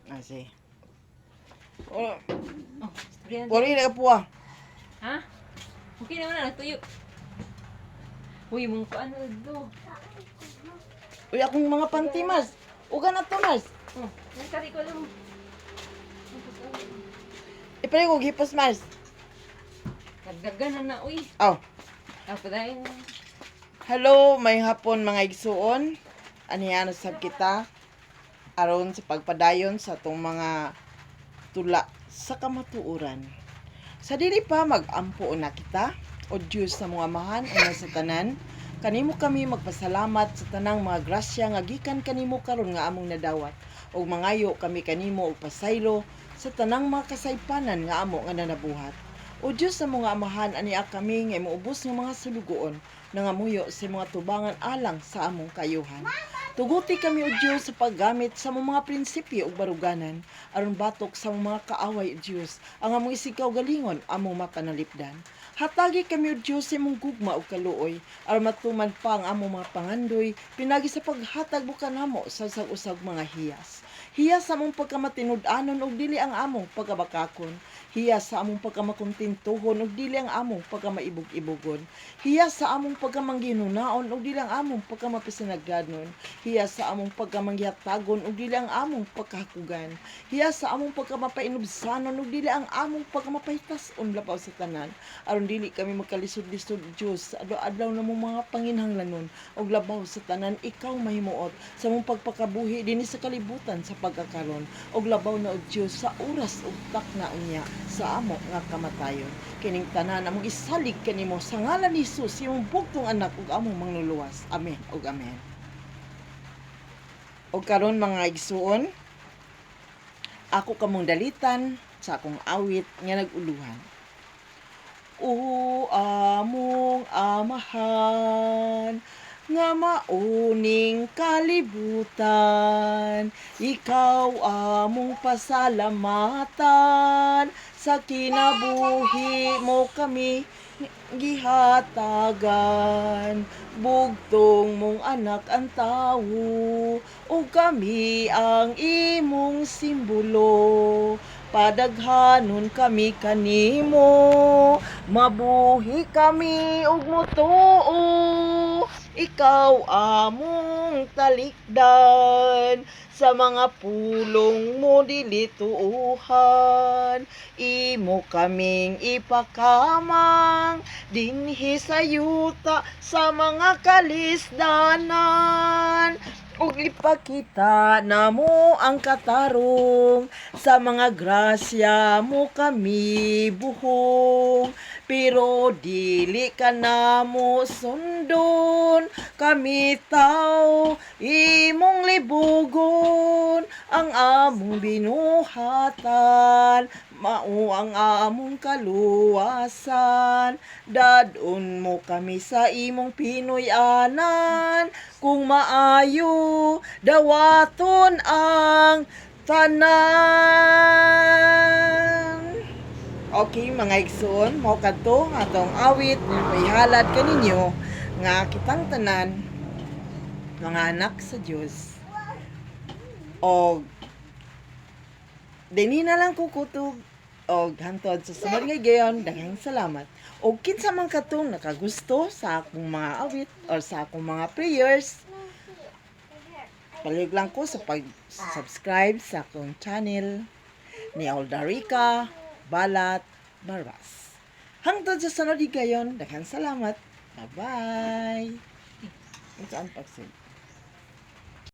Ah, sige. Oh, Oh, istorya wala na kapuha. ha? Okay naman na, nagtuyo. Uy, mong paano do? Uy, akong mga panty, Mars. Uga na to, Mars. Oh, nagkari ko lang. Ipalay ko hipos, Mars. Nagdagan na na, uy. Oh, Ako dahil hello, may hapon mga igsuon. Anihan sab kita aron sa pagpadayon sa atong mga tula sa kamatuoran. Sa dili pa mag-ampo na kita o Diyos sa mga amahan una sa tanan, kanimo kami magpasalamat sa tanang mga grasya nga gikan kanimo karon nga among nadawat ug mangayo kami kanimo og pasaylo sa tanang mga kasaypanan nga amo nga nanabuhat. O Diyos sa mga amahan, ania kami nga moubos ng mga sulugoon nangamuyo sa mga tubangan alang sa among kayuhan. Tuguti kami o Diyos sa paggamit sa mga prinsipyo ug baruganan aron batok sa mga kaaway o Diyos ang among isigaw galingon among mapanalipdan. Hatagi kami o Diyos sa imong gugma ug kaluoy aron matuman pa ang among mga pangandoy pinagi sa paghatag bukan namo sa usag mga hiyas. Hiyas sa among pagkamatinud-anon ug dili ang among pagkabakakon. Hiyas sa among pagkamakontentuhon ug dili ang among pagkamaibog-ibogon. Hiyas sa among pagkamangginunaon ug dili ang among pagkamapisinagdanon. Hiyas sa among pagkamanggihatagon ug dili ang among pagkahakugan. Hiyas sa among pagkamapainubsanon ug dili ang among pagkamapahitas-on labaw sa tanan. Aron dili kami magkalisod-lisod Dios sa adlaw-adlaw namong mga panginhanglanon ug labaw sa tanan ikaw mahimuot sa among pagpakabuhi dinhi sa kalibutan sa pagkakaron ug labaw na og Dios sa oras ug takna unya sa amo nga kamatayon. Kining tanan among isalig kanimo sa ngalan ni Hesus imong bugtong anak ug among mangluluwas. Amen ug amen. O karon mga igsuon, ako kamong dalitan sa akong awit nga naguluhan. O among amahan, nga mauning kalibutan, ikaw among pasalamatan, sa kinabuhi mo kami gihatagan. Bugtong mong anak ang tawo, o kami ang imong simbolo. Padaghanon kami kanimo, mabuhi kami ug motuo. Ikaw among talikdan, sa mga pulong mo dili tuuhan. Imo kaming ipakamang dinhi sa yuta sa mga kalisdanan. Ug ipakita namo ang katarong sa mga grasya mo kami buhong. Pero dili ka namo sundon, kami tao imong libugon. Ang among binuhatan mao ang among kaluwasan. Dadon mo kami sa imong Pinoy-anan, kung maayo dawaton ang tanan. Okay mga igsoon, mao kadto nga atong awit may halad kaninyo nga kitang tanan mga anak sa Dios. Og dinhi na lang ko kutog og hantod sa sunod nga gayon. Daghang salamat. Og kinsa man katong nakagusto sa akong mga awit or sa akong mga prayers, palig lang ko sa pag-subscribe sa akong channel ni Aldarica Balat Barbas. Hangtod sa sunod gayon. Daghang salamat. Bye-bye. Saan pagsid?